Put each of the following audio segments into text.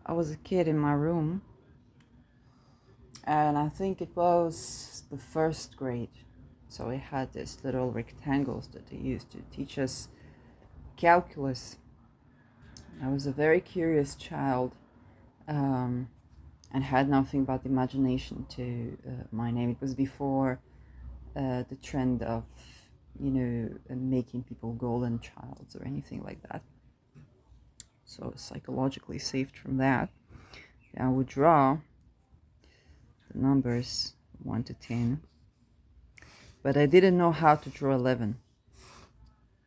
I was a kid in my room, and I think it was the first grade. So it had these little rectangles that they used to teach us calculus. I was a very curious child, um, and had nothing but imagination to my name. It was before the trend of, making people golden childs or anything like that. So psychologically saved from that. I would draw the numbers 1 to 10, but I didn't know how to draw 11.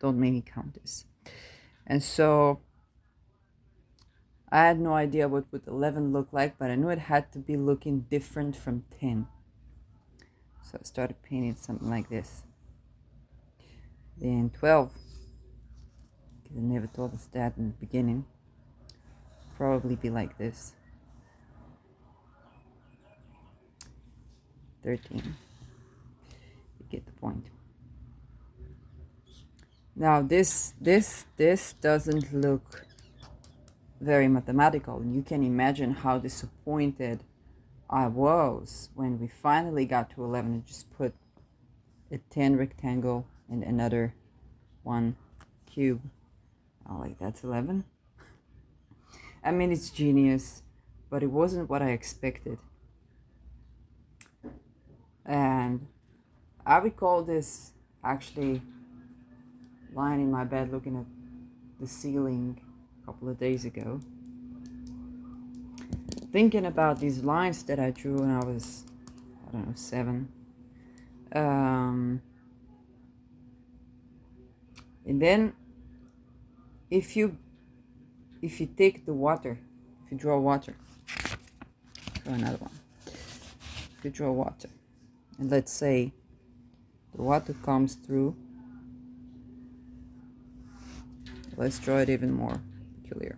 Don't make me count this. And so I had no idea what would 11 look like, but I knew it had to be looking different from 10. So I started painting something like this. Then 12, because I never thought of that in the beginning. Probably be like this. 13. You get the point. Now this doesn't look very mathematical, and you can imagine how disappointed I was when we finally got to 11 and just put a 10 rectangle and another one cube. I'm like, that's 11? I mean, it's genius, but it wasn't what I expected. And I recall this actually lying in my bed looking at the ceiling a couple of days ago, thinking about these lines that I drew when I was, I don't know, 7. And then if you take the water, if you draw water, draw another one. If you draw water, and let's say the water comes through, let's draw it even more peculiar.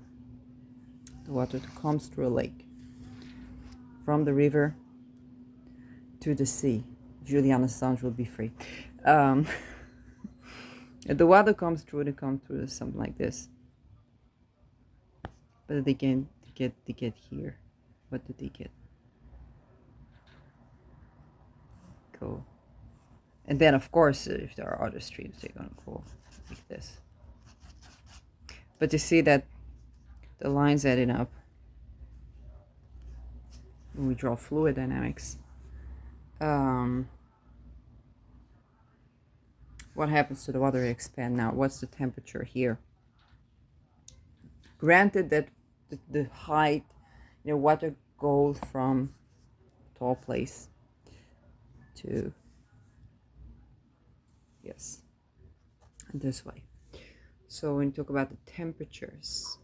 The water comes through a lake, from the river to the sea. Julian Assange will be free. The water comes through, it comes through something like this. But they get here. What did they get? Cool. And then, of course, if there are other streams, they're gonna go like this. But you see that the lines adding up. When we draw fluid dynamics, what happens to the water expand now? What's the temperature here? Granted that the height, water goes from tall place to, yes, this way. So when you talk about the temperatures,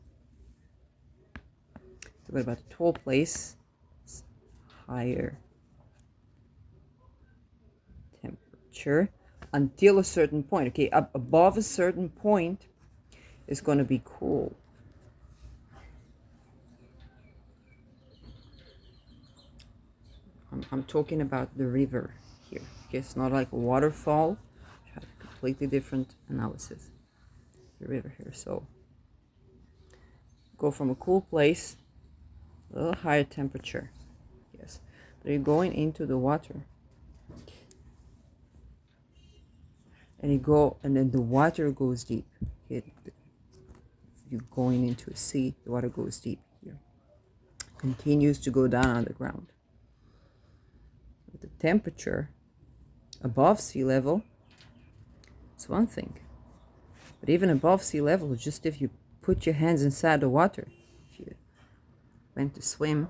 talk about the tall place, it's higher temperature until a certain point. Okay, up above a certain point is going to be cool. I'm talking about the river here. Okay, it's not like a waterfall. It has a completely different analysis. The river here. So go from a cool place, a little higher temperature. Yes, but you're going into the water. And then the water goes deep. You're going into a sea, the water goes deep here. Continues to go down underground. With the temperature above sea level, it's one thing. But even above sea level, just if you put your hands inside the water, if you went to swim,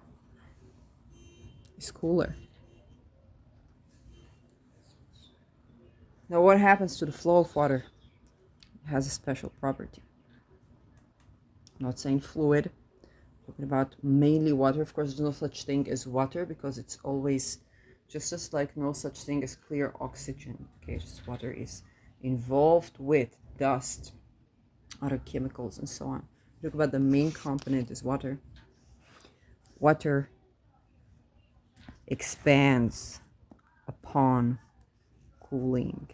it's cooler. Now, what happens to the flow of water? It has a special property. I'm not saying fluid, I'm talking about mainly water. Of course, there's no such thing as water because it's always just as like no such thing as clear oxygen. Okay, just water is involved with dust, other chemicals, and so on. Talk about the main component is water. Water expands upon cooling.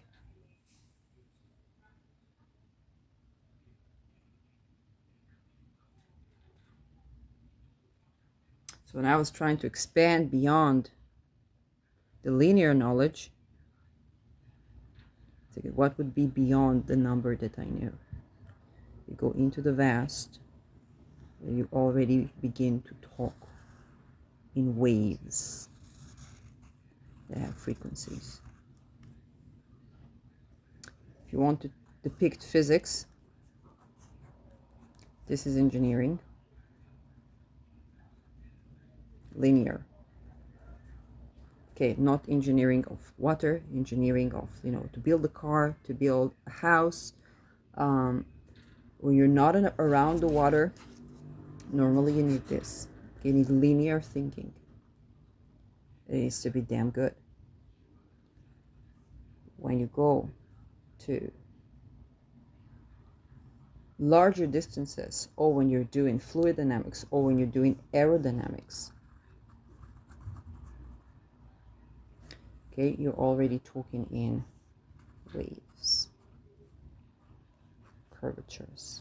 So when I was trying to expand beyond the linear knowledge, what would be beyond the number that I knew? You go into the vast, where you already begin to talk in waves that have frequencies. If you want to depict physics, this is engineering. Linear. Okay, not engineering of water, engineering of, to build a car, to build a house. When you're not around the water, normally you need this. You need linear thinking. It needs to be damn good. When you go to larger distances, or when you're doing fluid dynamics, or when you're doing aerodynamics, okay, you're already talking in waves, curvatures.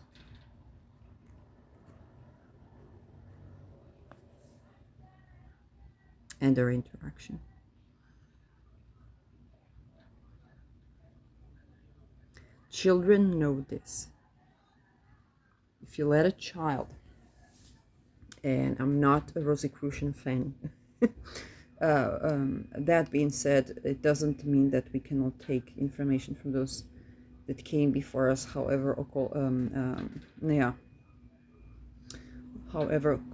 And their interaction. Children know this. If you let a child, and I'm not a Rosicrucian fan, that being said, it doesn't mean that we cannot take information from those that came before us, however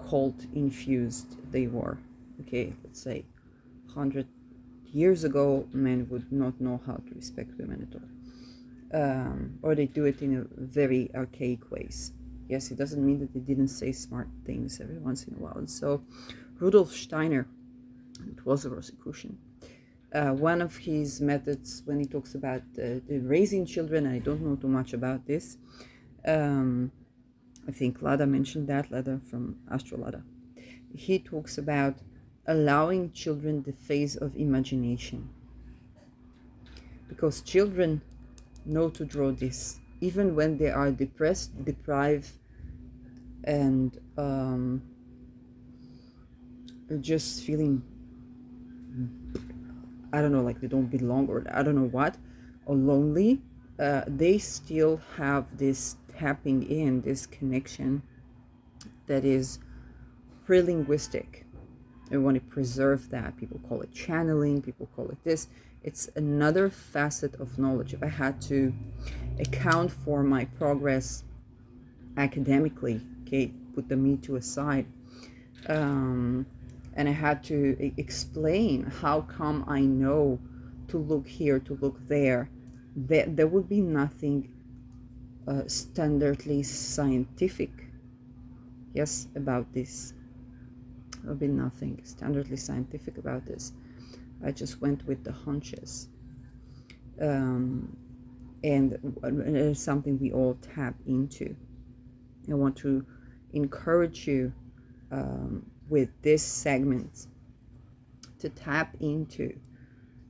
cult infused they were. Okay, let's say 100 years ago, men would not know how to respect women at all, or they do it in a very archaic ways. Yes, it doesn't mean that they didn't say smart things every once in a while. And so Rudolf Steiner, it was a Rosicrucian, one of his methods when he talks about raising children, and I don't know too much about this, I think Lada mentioned that, Lada from Astrolada. He talks about allowing children the phase of imagination, because children know to draw this even when they are depressed, deprived, and just feeling, I don't know, like they don't belong, or I don't know what, or lonely. They still have this tapping in, this connection that is pre-linguistic. I want to preserve that. People call it channeling, people call it this. It's another facet of knowledge. If I had to account for my progress academically, okay, put the me to aside, and I had to explain how come I know to look here, to look there, there would be nothing standardly scientific, yes, about this. There would be nothing standardly scientific about this. I just went with the hunches. And it's something we all tap into. I want to encourage you with this segment to tap into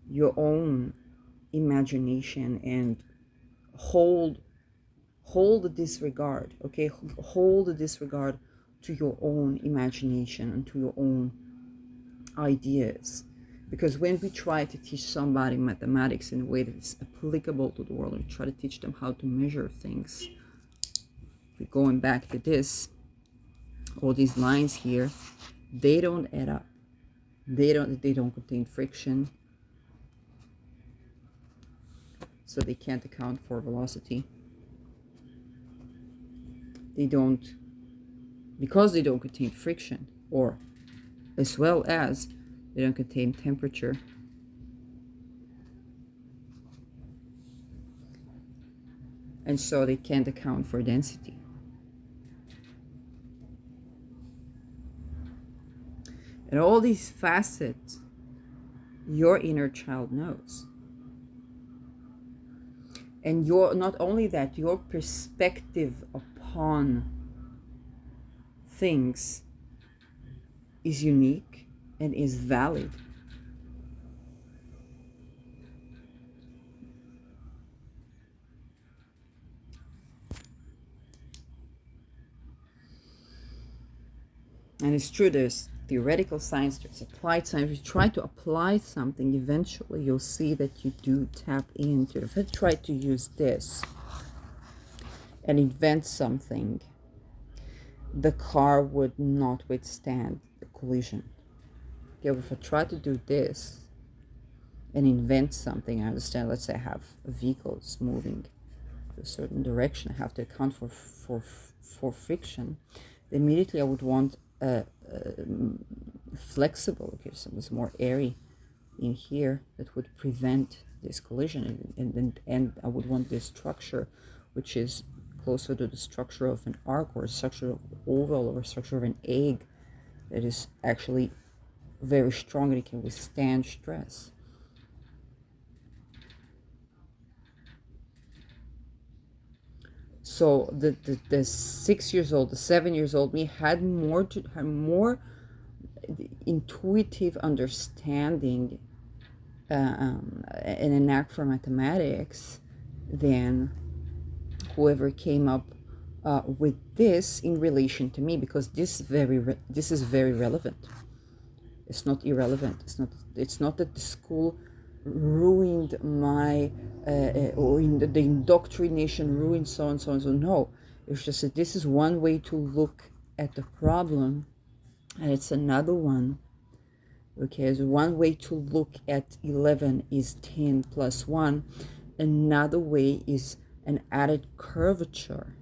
your own imagination and hold the disregard, okay? Hold the disregard to your own imagination and to your own ideas. Because when we try to teach somebody mathematics in a way that is applicable to the world, and try to teach them how to measure things, we're going back to this, all these lines here, they don't add up. They don't contain friction, so they can't account for velocity. Because they don't contain friction, or as well as they don't contain temperature, and so they can't account for density. And all these facets, your inner child knows. And not only that, your perspective upon things is unique and is valid. And it's true, there's theoretical science, there's applied science. If you try to apply something, eventually you'll see that you do tap into it. If I try to use this and invent something, the car would not withstand the collision. Okay, if I try to do this and invent something, I understand, let's say I have vehicles moving to a certain direction, I have to account for friction. Immediately I would want a flexible, okay, so it's more airy in here that would prevent this collision, and I would want this structure which is closer to the structure of an arc or a structure of oval or a structure of an egg that is actually very strong and it can withstand stress. So the 6 years old, the 7 years old me had more intuitive understanding and a knack for mathematics than whoever came up with this in relation to me, because this is very relevant. It's not irrelevant. It's not that the school ruined my or in the indoctrination ruined so and so and so. No, it's just that this is one way to look at the problem, and it's another one. Okay, so one way to look at 11 is 10 plus 1. Another way is an added curvature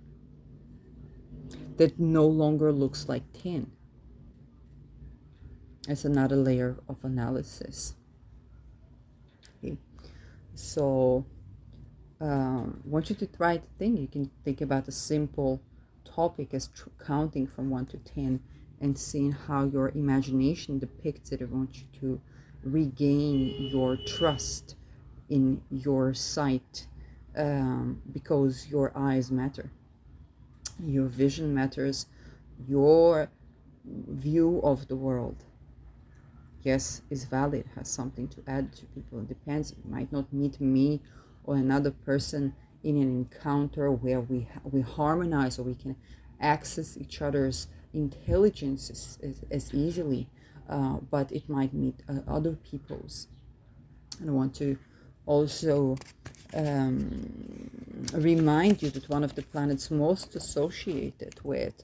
that no longer looks like 10. It's another layer of analysis. Okay. So I want you to try to think. You can think about a simple topic as counting from 1 to 10 and seeing how your imagination depicts it. I want you to regain your trust in your sight, because your eyes matter, your vision matters, your view of the world, yes, is valid, has something to add to people. It depends. You might not meet me or another person in an encounter where we harmonize or we can access each other's intelligence as easily, but it might meet other people's. And I want to also remind you that one of the planets most associated with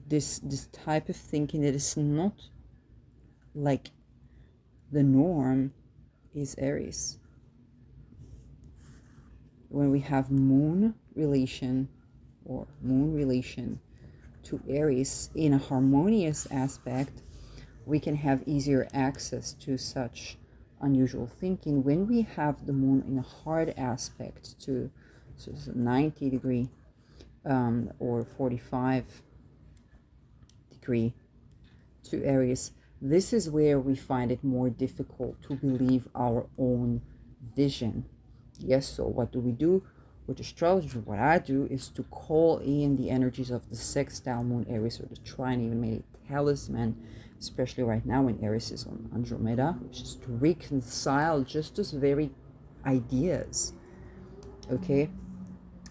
this type of thinking that is not like the norm is Aries. When we have moon relation to Aries in a harmonious aspect, we can have easier access to such unusual thinking. When we have the moon in a hard aspect to 90 degree or 45 degree to Aries, this is where we find it more difficult to believe our own vision. Yes, so what do we do with astrology? What I do is to call in the energies of the sextile moon Aries, or the trine, even made a talisman, especially right now when Aries is on Andromeda, which is to reconcile just those very ideas. Okay,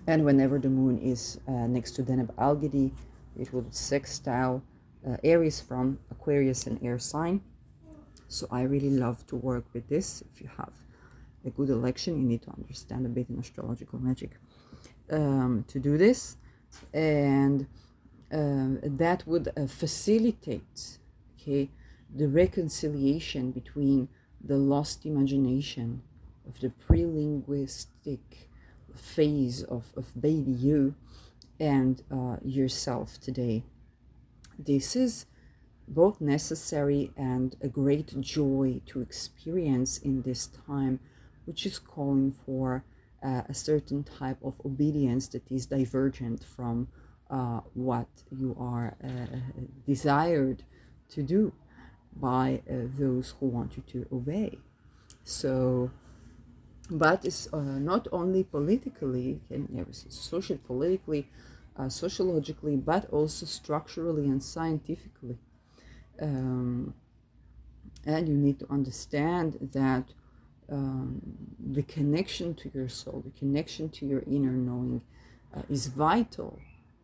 and whenever the moon is next to Deneb Algedi, it will sextile Aries from Aquarius and air sign. So I really love to work with this. If you have a good election, you need to understand a bit in astrological magic to do this, and that would facilitate, okay, the reconciliation between the lost imagination of the pre-linguistic phase of baby you and yourself today. This is both necessary and a great joy to experience in this time, which is calling for a certain type of obedience that is divergent from what you are desired to do by those who want you to obey. So, but it's not only politically, social, politically, sociologically, but also structurally and scientifically. And you need to understand that the connection to your soul, the connection to your inner knowing is vital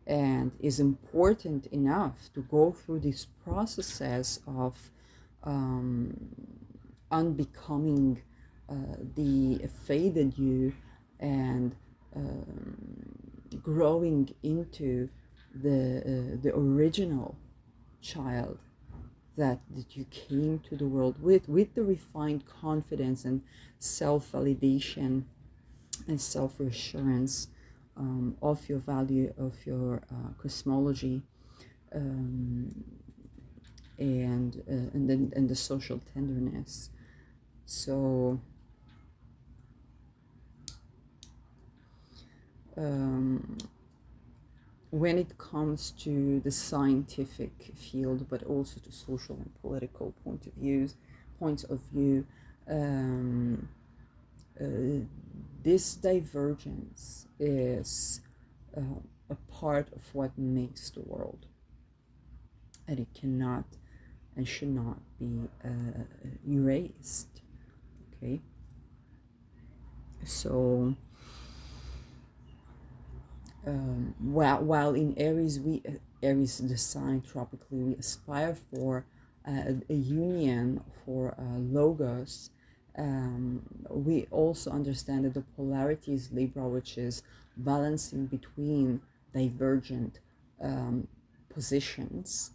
and is important enough to go through these processes of um, unbecoming the faded you and growing into the original child that you came to the world with the refined confidence and self-validation and self-reassurance of your value, of your cosmology, um, and the social tenderness. So um, when it comes to the scientific field, but also to social and political points of view, um, uh, this divergence is uh, a part of what makes the world, and it cannot and should not be erased. Okay, so while in Aries Aries the sign tropically we aspire for a union for logos. We also understand that the polarity is Libra, which is balancing between divergent positions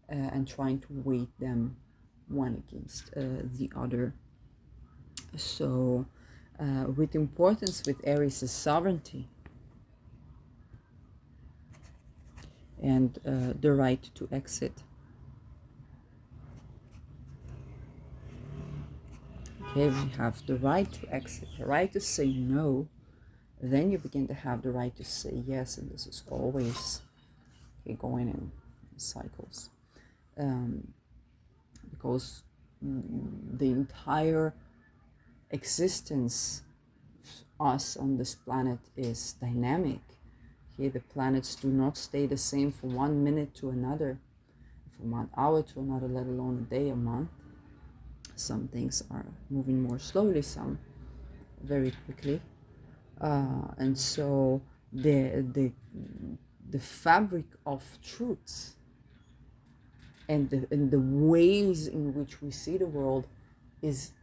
and trying to weight them one against the other. So, with importance with Aries is sovereignty and the right to exit. Okay, we have the right to exit, the right to say no. Then you begin to have the right to say yes, and this is always going in cycles. Because the entire existence of us on this planet is dynamic. Okay, the planets do not stay the same from 1 minute to another, from 1 hour to another, let alone a day, a month. Some things are moving more slowly, some very quickly, and so the fabric of truths and the ways in which we see the world is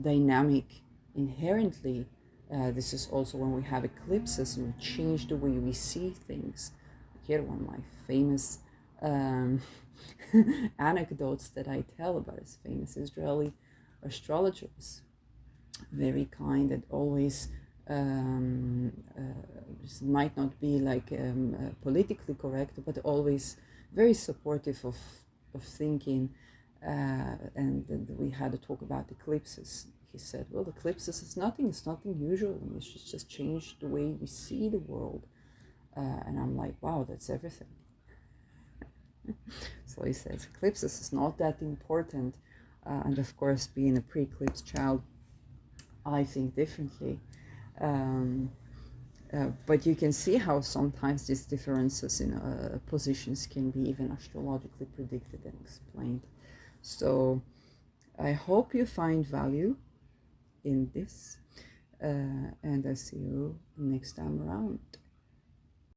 dynamic inherently. This is also when we have eclipses and we change the way we see things. Here, one of my famous anecdotes that I tell about is famous Israeli astrologers, very kind and always might not be like politically correct, but always very supportive of thinking. And we had a talk about eclipses. He said, well, eclipses is nothing, it's nothing usual. It should just change the way we see the world. And I'm like, wow, that's everything. So he says, eclipses is not that important. And of course, being a pre-eclipse child, I think differently. But you can see how sometimes these differences in positions can be even astrologically predicted and explained. So I hope you find value in this, and I see you next time around.